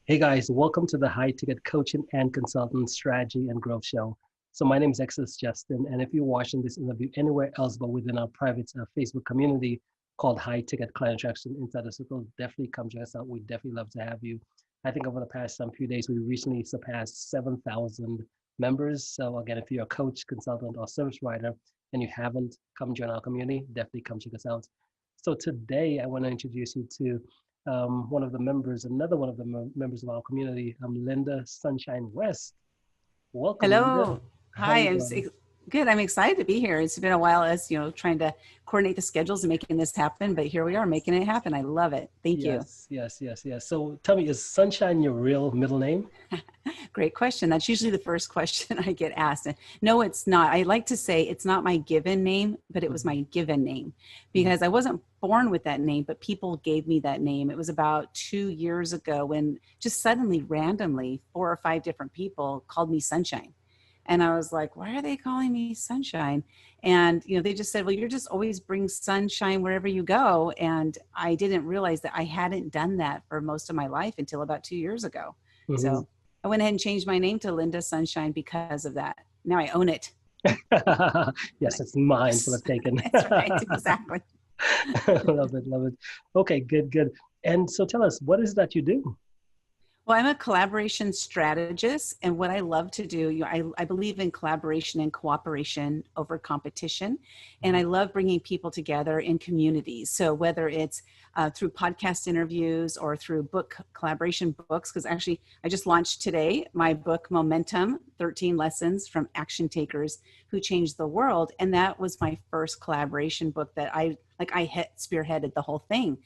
Hey guys, welcome to the High Ticket Coaching and Consultant Strategy and Growth Show. So my name is Exodus Justin, and if you're watching this interview anywhere else but within our private Facebook community called High Ticket Client Attraction Insider Circle, definitely come check us out. We definitely love to have you. I think over the past few days, we recently surpassed 7,000 members. So again, if you're a coach, consultant, or service provider, and you haven't come join our community, definitely come check us out. So today, I want to introduce you to one of the members, another one of the members of our community, Lynda Sunshine West. Welcome, Lynda. Hello. How are Hi. you doing? Good. I'm excited to be here. It's been a while as, trying to coordinate the schedules and making this happen, but here we are making it happen. I love it. Thank you. Yes. So tell me, is Sunshine your real middle name? Great question. That's usually the first question I get asked. And no, it's not. I like to say it's not my given name, but it was Mhm, my given name mhm. because I wasn't born with that name, but people gave me that name. It was about 2 years ago when just suddenly, randomly, 4 or 5 different people called me Sunshine. And I was like, why are they calling me Sunshine? And, they just said, well, you're just always bring sunshine wherever you go. And I didn't realize that I hadn't done that for most of my life until about 2 years ago. Mhm. So I went ahead and changed my name to Lynda Sunshine because of that. Now I own it. Yes, it's mine for the Yes, taking. that's right. Exactly. Love it, love it. Okay, good. And so tell us, what is that you do? Well, I'm a collaboration strategist, and what I love to do, I believe in collaboration and cooperation over competition, and I Mhm, love bringing people together in communities. So whether it's through podcast interviews or through book collaboration books, because actually I just launched today my book Momentum: 13 Lessons from Action Takers Who Changed the World, and that was my first collaboration book that I spearheaded the whole thing.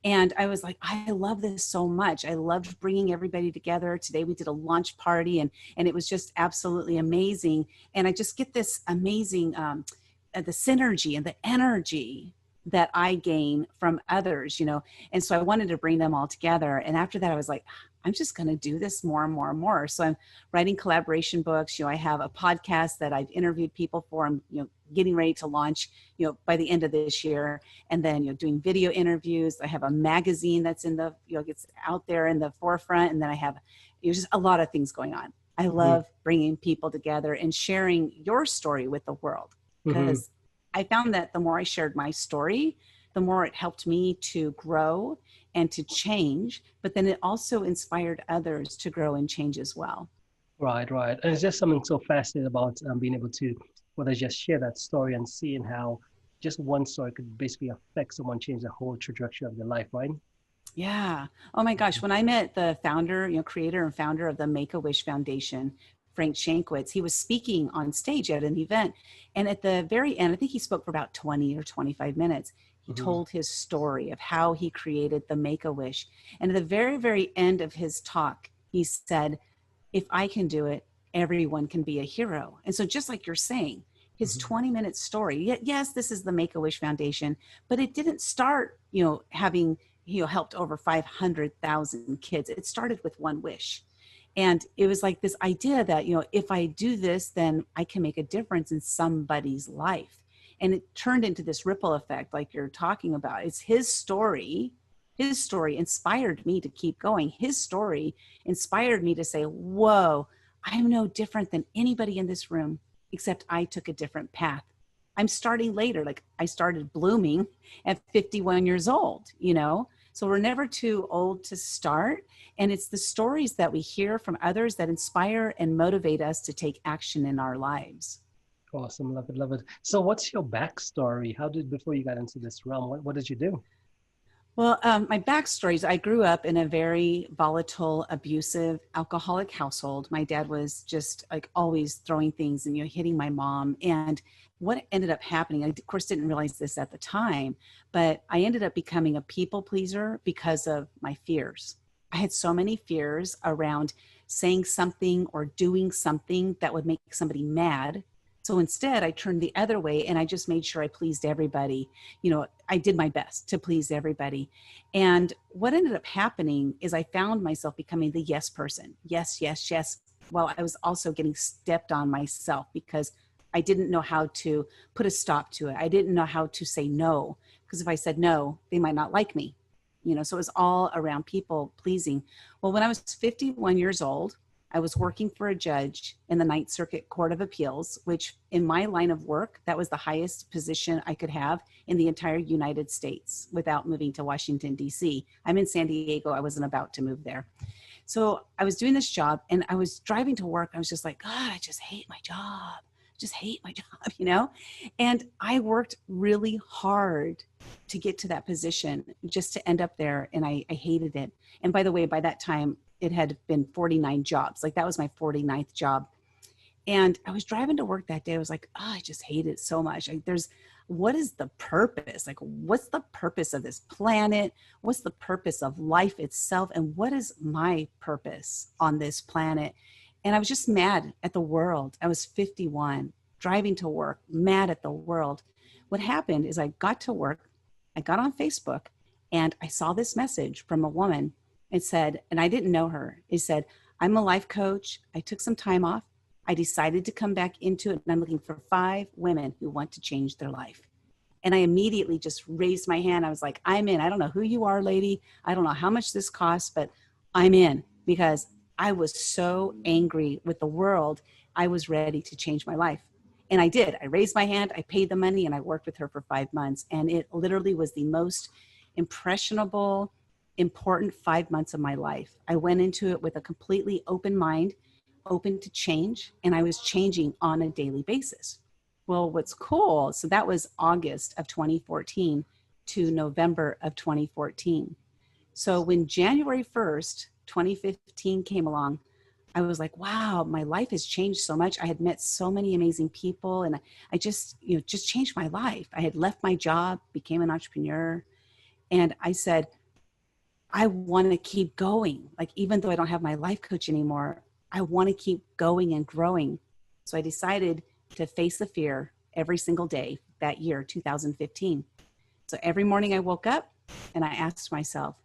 And I was like, I love this so much. I loved bringing everybody together. Today we did a launch party and it was just absolutely amazing. And I just get this amazing, the synergy and the energy that I gain from others, And so I wanted to bring them all together. And after that, I was like, I'm just going to do this more and more and more. So I'm writing collaboration books. I have a podcast that I've interviewed people for. I'm, getting ready to launch, by the end of this year. And then, doing video interviews. I have a magazine that's in the, gets out there in the forefront. And then I have, just a lot of things going on. I mhm, love bringing people together and sharing your story with the world, mhm. because I found that the more I shared my story, the more it helped me to grow and to change. But then it also inspired others to grow and change as well. Right. And it's just something so fascinating about being able to, whether just share that story and seeing how just one story could basically affect someone, change the whole trajectory of their life, right? Yeah. Oh my gosh. When I met the founder, creator and founder of the Make-A-Wish Foundation, Frank Shankwitz, he was speaking on stage at an event. And at the very end, I think he spoke for about 20 or 25 minutes. He Mhm, told his story of how he created the Make-A-Wish. And at the very, very end of his talk, he said, if I can do it, everyone can be a hero. And so just like you're saying, his mhm. 20-minute story, yes, this is the Make-A-Wish Foundation, but it didn't start, having helped over 500,000 kids. It started with one wish. And it was like this idea that, if I do this, then I can make a difference in somebody's life. And it turned into this ripple effect, like you're talking about. It's his story. His story inspired me to keep going. His story inspired me to say, whoa, I'm no different than anybody in this room, except I took a different path. I'm starting later. Like I started blooming at 51 years old. So we're never too old to start. And it's the stories that we hear from others that inspire and motivate us to take action in our lives. Awesome, love it, love it. So, what's your backstory? How did before you got into this realm? What did you do? Well, my backstory is I grew up in a very volatile, abusive, alcoholic household. My dad was just like always throwing things and, hitting my mom. And what ended up happening, I of course didn't realize this at the time, but I ended up becoming a people pleaser because of my fears. I had so many fears around saying something or doing something that would make somebody mad. So instead, I turned the other way and I just made sure I pleased everybody. I did my best to please everybody. And what ended up happening is I found myself becoming the yes person. Yes, yes, yes. While I was also getting stepped on myself because I didn't know how to put a stop to it. I didn't know how to say no, because if I said no, they might not like me. So it was all around people pleasing. Well, when I was 51 years old, I was working for a judge in the Ninth Circuit Court of Appeals, which in my line of work, that was the highest position I could have in the entire United States without moving to Washington, D.C. I'm in San Diego. I wasn't about to move there. So I was doing this job and I was driving to work. I was just like, God, I just hate my job. Just hate my job. And I worked really hard to get to that position just to end up there. And I hated it. And by the way, by that time, it had been 49 jobs. Like that was my 49th job. And I was driving to work that day. I was like, I just hate it so much. What is the purpose? Like, what's the purpose of this planet? What's the purpose of life itself? And what is my purpose on this planet? And I was just mad at the world. I was 51, driving to work, mad at the world. What happened is I got to work, I got on Facebook, and I saw this message from a woman. It said, and I didn't know her. It said, I'm a life coach. I took some time off. I decided to come back into it, and I'm looking for 5 women who want to change their life. And I immediately just raised my hand. I was like, I'm in. I don't know who you are, lady. I don't know how much this costs, but I'm in, because I was so angry with the world. I was ready to change my life. And I did. I raised my hand, I paid the money, and I worked with her for 5 months. And it literally was the most impressionable, important 5 months of my life. I went into it with a completely open mind, open to change, and I was changing on a daily basis. Well, what's cool, so that was August of 2014 to November of 2014. So when January 1st, 2015 came along, I was like, wow, my life has changed so much. I had met so many amazing people, and I just changed my life. I had left my job, became an entrepreneur, and I said, I want to keep going. Like, even though I don't have my life coach anymore, I want to keep going and growing. So I decided to face the fear every single day that year, 2015. So every morning I woke up and I asked myself,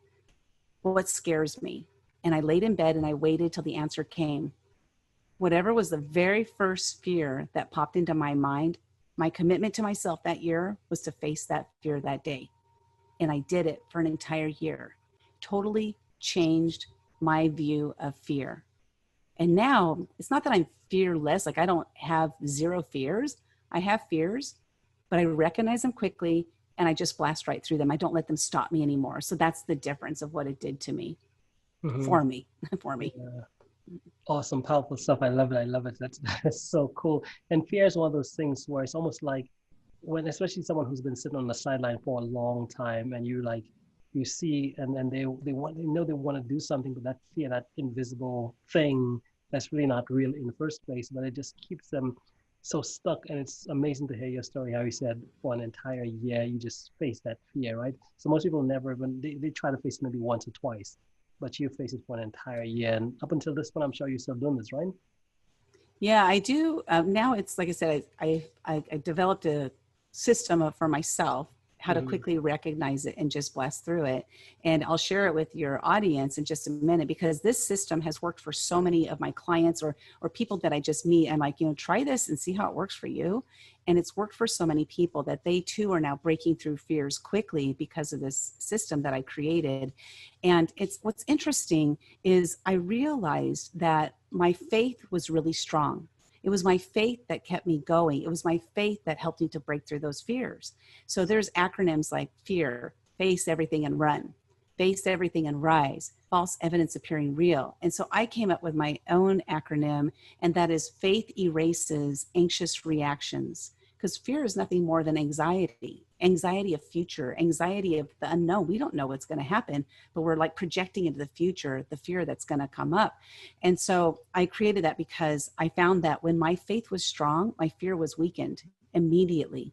well, what scares me? And I laid in bed and I waited till the answer came. Whatever was the very first fear that popped into my mind, my commitment to myself that year was to face that fear that day. And I did it for an entire year. Totally changed my view of fear. And now it's not that I'm fearless. Like, I don't have 0 fears. I have fears, but I recognize them quickly and I just blast right through them. I don't let them stop me anymore. So that's the difference of what it did to me, for me. Yeah. Awesome, powerful stuff. I love it. I love it. That's so cool. And fear is one of those things where it's almost like when, especially someone who's been sitting on the sideline for a long time, and you see, and they know they want to do something, but that fear, that invisible thing that's really not real in the first place, but it just keeps them so stuck. And it's amazing to hear your story, how you said for an entire year, you just face that fear, right? So most people never even, they try to face it maybe once or twice, but you face it for an entire year. And up until this point, I'm sure you're still doing this, right? Yeah, I do. Now it's like I said, I developed a system for myself, how to quickly recognize it and just blast through it. And I'll share it with your audience in just a minute, because this system has worked for so many of my clients or people that I just meet. I'm like, try this and see how it works for you. And it's worked for so many people that they too are now breaking through fears quickly because of this system that I created. And what's interesting is I realized that my faith was really strong. It was my faith that kept me going. It was my faith that helped me to break through those fears. So there's acronyms like FEAR, face everything and run, face everything and rise, false evidence appearing real. And so I came up with my own acronym, and that is faith erases anxious reactions. Because fear is nothing more than anxiety of future, anxiety of the unknown. We don't know what's going to happen, but we're like projecting into the future, the fear that's going to come up. And so I created that because I found that when my faith was strong, my fear was weakened immediately.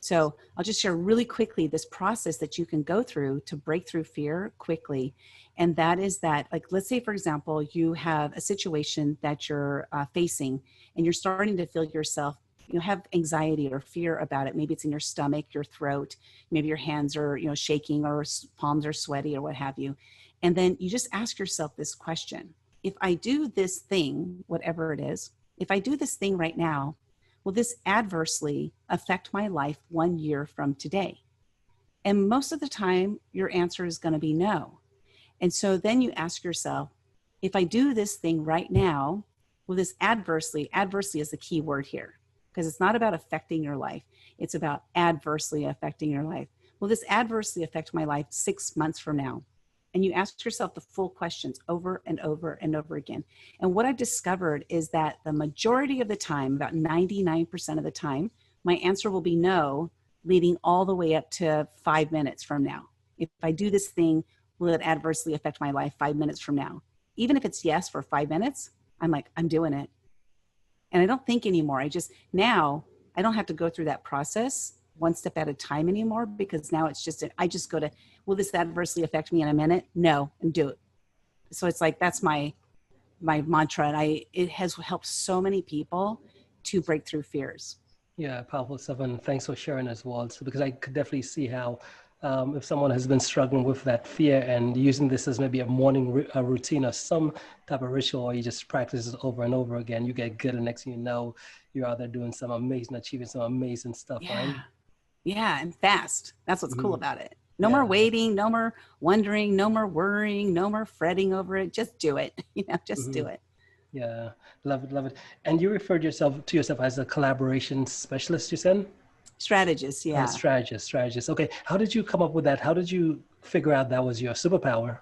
So I'll just share really quickly this process that you can go through to break through fear quickly. And that is that, like, let's say, for example, you have a situation that you're facing and you're starting to feel yourself, have anxiety or fear about it. Maybe it's in your stomach, your throat, maybe your hands are, shaking, or palms are sweaty or what have you. And then you just ask yourself this question: if I do this thing, whatever it is, if I do this thing right now, will this adversely affect my life 1 year from today? And most of the time, your answer is going to be no. And so then you ask yourself, if I do this thing right now, will this adversely is the key word here, because it's not about affecting your life. It's about adversely affecting your life. Will this adversely affect my life 6 months from now? And you ask yourself the full questions over and over and over again. And what I've discovered is that the majority of the time, about 99% of the time, my answer will be no, leading all the way up to 5 minutes from now. If I do this thing, will it adversely affect my life 5 minutes from now? Even if it's yes for 5 minutes, I'm like, I'm doing it. And I don't think anymore. Now I don't have to go through that process one step at a time anymore, because now it's just, I just go to, will this adversely affect me in a minute? No, and do it. So it's like, that's my mantra. And it has helped so many people to break through fears. Yeah, powerful stuff. And thanks for sharing as well. So, because I could definitely see how if someone has been struggling with that fear and using this as maybe a morning routine or some type of ritual, or you just practice it over and over again, you get good. And next thing you know, you're out there doing some amazing, achieving some amazing stuff, right? Yeah. Yeah. And fast. That's what's cool about it. No more Yeah. waiting, no more wondering, no more worrying, no more fretting over it. Just do it. Just do it. Yeah. Love it. Love it. And you referred to yourself as a collaboration specialist, you said? Strategist. Yeah. Strategist. Okay. How did you come up with that? How did you figure out that was your superpower?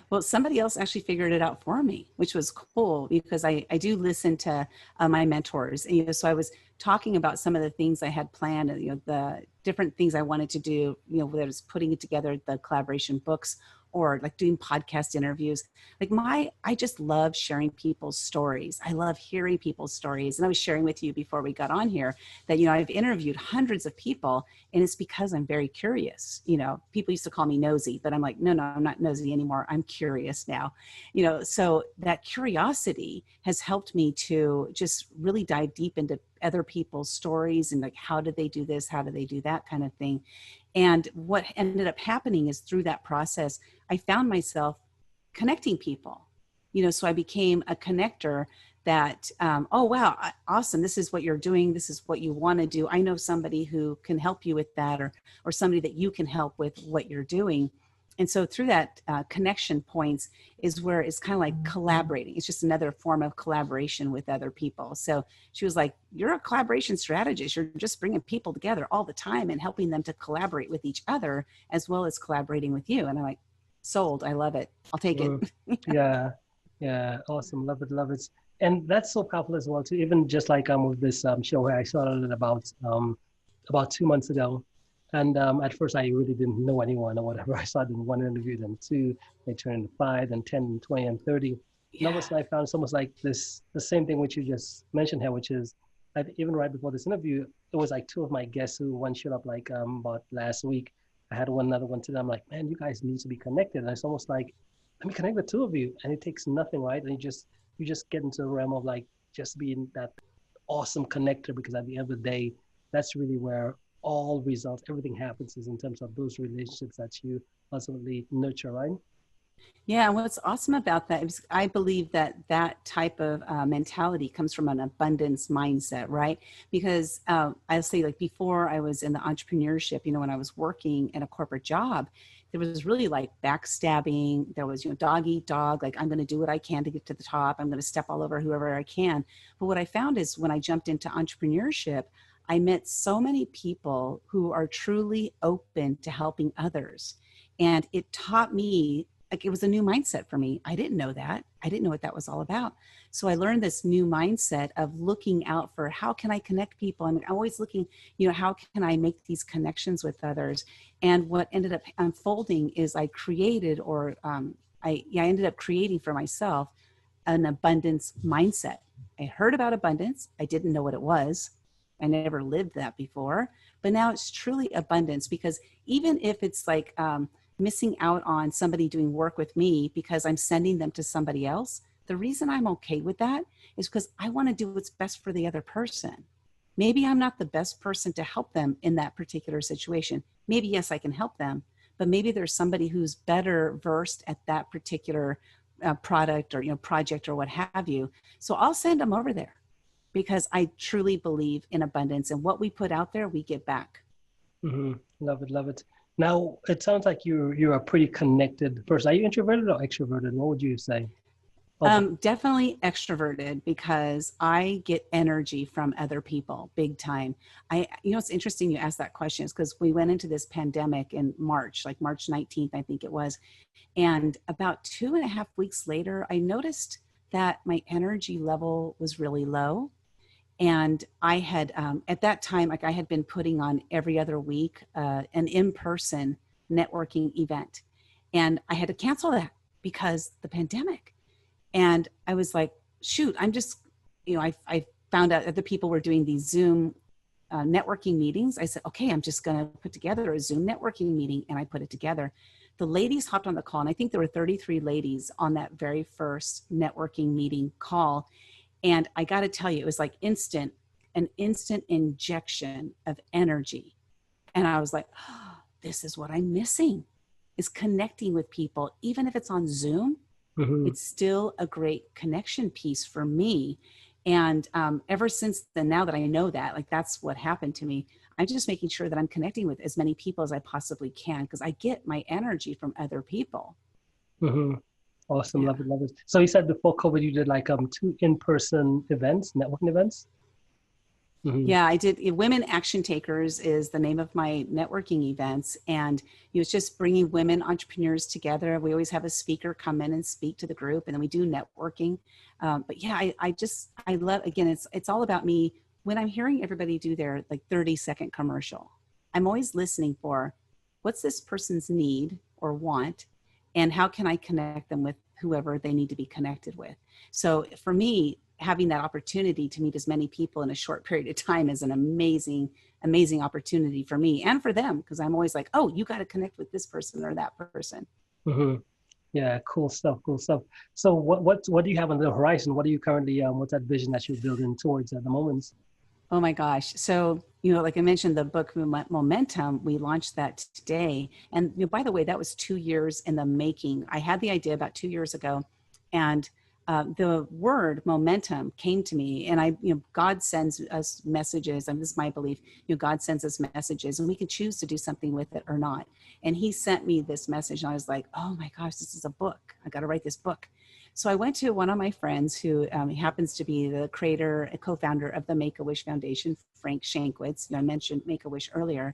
Well, somebody else actually figured it out for me, which was cool, because I do listen to my mentors. And, so I was talking about some of the things I had planned, the different things I wanted to do, whether it was putting it together, the collaboration books, or like doing podcast interviews. I just love sharing people's stories. I love hearing people's stories. And I was sharing with you before we got on here that, I've interviewed hundreds of people, and it's because I'm very curious. People used to call me nosy, but I'm like, no, I'm not nosy anymore. I'm curious now. So that curiosity has helped me to just really dive deep into other people's stories and like, how did they do this? How do they do that kind of thing? And what ended up happening is through that process, I found myself connecting people, so I became a connector that, oh, wow, awesome. This is what you're doing. This is what you want to do. I know somebody who can help you with that, or somebody that you can help with what you're doing. And so through that connection points is where it's kind of like collaborating. It's just another form of collaboration with other people. So she was like, you're a collaboration strategist. You're just bringing people together all the time and helping them to collaborate with each other, as well as collaborating with you. And I'm like, sold. I love it. I'll take it. Yeah. Yeah. Awesome. Love it. Love it. And that's so powerful as well too. Even just like with this show where I started it about 2 months ago. And at first, I really didn't know anyone or whatever. I started in one interview, then two, they turned into 5, then 10, 20, and 30. Yeah. And all I found it's almost like the same thing which you just mentioned here, which is even right before this interview, it was like 2 of my guests who one showed up like about last week. I had another one today. I'm like, man, you guys need to be connected. And it's almost like, let me connect the 2 of you. And it takes nothing, right? And you just get into the realm of like just being that awesome connector, because at the end of the day, that's really where all results, everything happens is in terms of those relationships that you ultimately nurture, right? Yeah, what's awesome about that is I believe that type of mentality comes from an abundance mindset, right? Because I'll say, like, before I was in the entrepreneurship, when I was working in a corporate job, there was really like backstabbing. There was, dog eat dog, like, I'm going to do what I can to get to the top. I'm going to step all over whoever I can. But what I found is when I jumped into entrepreneurship, I met so many people who are truly open to helping others. And it taught me, like, it was a new mindset for me. I didn't know that. I didn't know what that was all about. So I learned this new mindset of looking out for, how can I connect people? I'm always looking, how can I make these connections with others? And what ended up unfolding is I created, I ended up creating for myself an abundance mindset. I heard about abundance. I didn't know what it was. I never lived that before, but now it's truly abundance, because even if it's like missing out on somebody doing work with me because I'm sending them to somebody else, the reason I'm okay with that is because I want to do what's best for the other person. Maybe I'm not the best person to help them in that particular situation. Maybe, yes, I can help them, but maybe there's somebody who's better versed at that particular product or project or what have you. So I'll send them over there, because I truly believe in abundance, and what we put out there, we get back. Mm-hmm. Love it. Love it. Now, it sounds like you're a pretty connected person. Are you introverted or extroverted? What would you say? Oh, Definitely extroverted because I get energy from other people big time. It's interesting you asked that question is because we went into this pandemic in March, like March 19th, I think it was. And about 2.5 weeks later, I noticed that my energy level was really low. And I had, at that time, like I had been putting on every other week an in-person networking event. And I had to cancel that because the pandemic. And I was like, shoot, I'm just, I found out that the people were doing these Zoom networking meetings. I said, okay, I'm just going to put together a Zoom networking meeting. And I put it together. The ladies hopped on the call. And I think there were 33 ladies on that very first networking meeting call. And I got to tell you, it was like an instant injection of energy. And I was like, oh, this is what I'm missing, is connecting with people. Even if it's on Zoom, mhm. it's still a great connection piece for me. And ever since then, now that I know that, like that's what happened to me, I'm just making sure that I'm connecting with as many people as I possibly can because I get my energy from other people. Awesome, Yeah. love it, love it. So you said before COVID, you did like two in-person events, networking events. Hmm. Yeah, I did. Women Action Takers is the name of my networking events. And it's just bringing women entrepreneurs together. We always have a speaker come in and speak to the group, and then we do networking. But yeah, I love, again, it's all about me. When I'm hearing everybody do their like 30-second commercial, I'm always listening for what's this person's need or want, and how can I connect them with whoever they need to be connected with. So for me, having that opportunity to meet as many people in a short period of time is an amazing, amazing opportunity for me and for them. Cause I'm always like, oh, you got to connect with this person or that person. Hmm. Yeah, cool stuff, cool stuff. So what do you have on the horizon? What are you currently what's that vision that you're building towards at the moment? Oh my gosh. So, like I mentioned, the book Momentum, we launched that today. And by the way, that was 2 years in the making. I had the idea about 2 years ago, and the word momentum came to me. And God sends us messages, and this is my belief. God sends us messages, and we can choose to do something with it or not. And He sent me this message, and I was like, oh my gosh, this is a book. I got to write this book. So I went to one of my friends who happens to be the creator and co-founder of the Make-A-Wish Foundation, Frank Shankwitz. I mentioned Make-A-Wish earlier.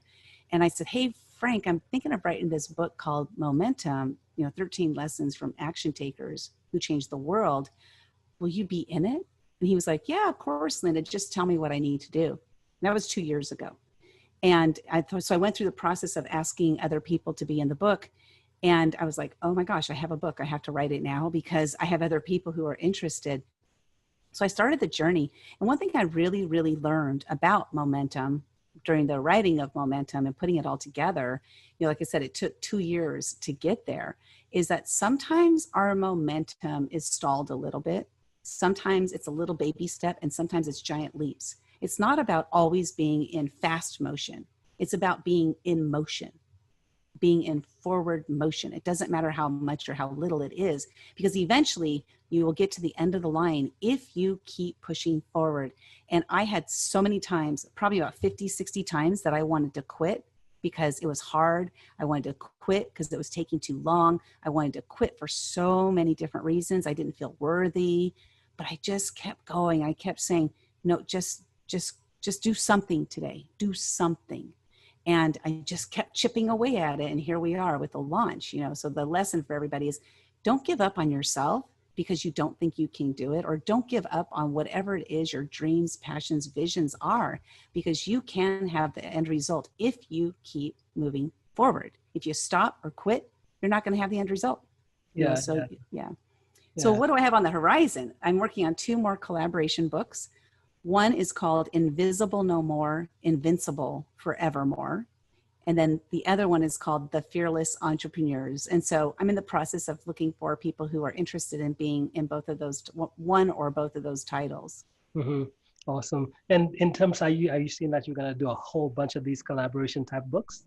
And I said, hey, Frank, I'm thinking of writing this book called Momentum, 13 Lessons from Action Takers Who Changed the World. Will you be in it? And he was like, yeah, of course, Lynda, just tell me what I need to do. And that was 2 years ago. And so I went through the process of asking other people to be in the book. And I was like, oh my gosh, I have a book. I have to write it now because I have other people who are interested. So I started the journey. And one thing I really, really learned about momentum during the writing of Momentum and putting it all together, like I said, it took 2 years to get there, is that sometimes our momentum is stalled a little bit. Sometimes it's a little baby step, and sometimes it's giant leaps. It's not about always being in fast motion. It's about being in motion, being in forward motion. It doesn't matter how much or how little it is, because eventually you will get to the end of the line if you keep pushing forward. And I had so many times, probably about 50, 60 times, that I wanted to quit because it was hard. I wanted to quit because it was taking too long. I wanted to quit for so many different reasons. I didn't feel worthy, but I just kept going. I kept saying, no, just do something today. Do something. And I just kept chipping away at it. And here we are with the launch, So the lesson for everybody is don't give up on yourself because you don't think you can do it, or don't give up on whatever it is your dreams, passions, visions are, because you can have the end result if you keep moving forward. If you stop or quit, you're not going to have the end result. Yeah, So yeah, yeah. So yeah. what do I have on the horizon? I'm working on 2 more collaboration books. One is called Invisible No More, Invincible Forevermore. And then the other one is called The Fearless Entrepreneurs. And so I'm in the process of looking for people who are interested in being in both of those, one or both of those titles. Hmm. Awesome. And in terms, are you seeing that you're gonna do a whole bunch of these collaboration type books?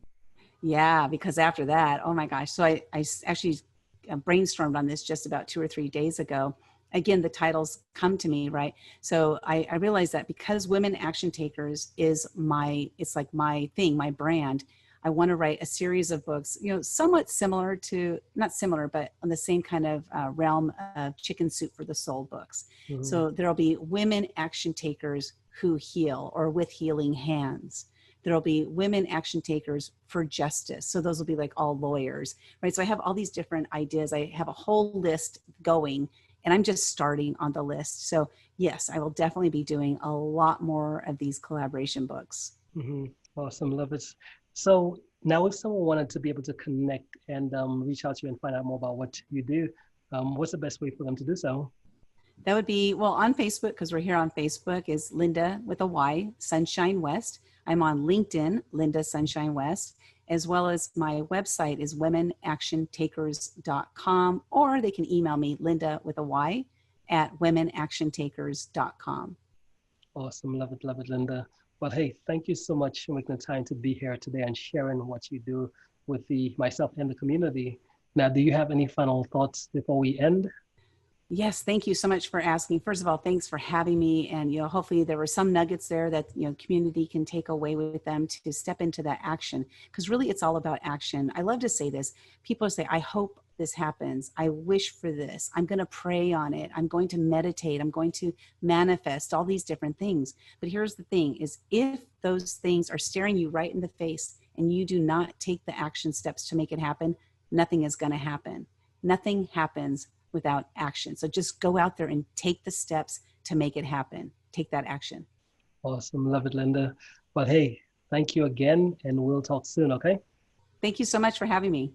Yeah, because after that, oh my gosh. So I actually brainstormed on this just about 2 or 3 days ago. Again, the titles come to me, right? So I realized that because Women Action Takers is it's like my thing, my brand, I want to write a series of books, somewhat similar to, not similar, but on the same kind of realm of Chicken Soup for the Soul books. Mm-hmm. So there'll be women action takers who heal or with healing hands. There'll be women action takers for justice. So those will be like all lawyers, right? So I have all these different ideas. I have a whole list going, and I'm just starting on the list. So yes, I will definitely be doing a lot more of these collaboration books. Mm-hmm. Awesome, love it. So now, if someone wanted to be able to connect and reach out to you and find out more about what you do, what's the best way for them to do so? That would be, well, on Facebook, because we're here on Facebook, is Lynda with a Y, Sunshine West. I'm on LinkedIn, Lynda Sunshine West, as well as my website is womenactiontakers.com, or they can email me, Lynda with a Y, at womenactiontakers.com. Awesome, love it, Lynda. Well, hey, thank you so much for making the time to be here today and sharing what you do with the myself and the community. Now, do you have any final thoughts before we end? Yes, thank you so much for asking. First of all, thanks for having me. And, hopefully there were some nuggets there that, community can take away with them to step into that action. Because really it's all about action. I love to say this. People say, I hope this happens. I wish for this. I'm going to pray on it. I'm going to meditate. I'm going to manifest all these different things. But here's the thing is if those things are staring you right in the face and you do not take the action steps to make it happen, nothing is going to happen. Nothing happens without action. So just go out there and take the steps to make it happen. Take that action. Awesome, love it, Lynda. But hey, thank you again, and we'll talk soon, okay? Thank you so much for having me.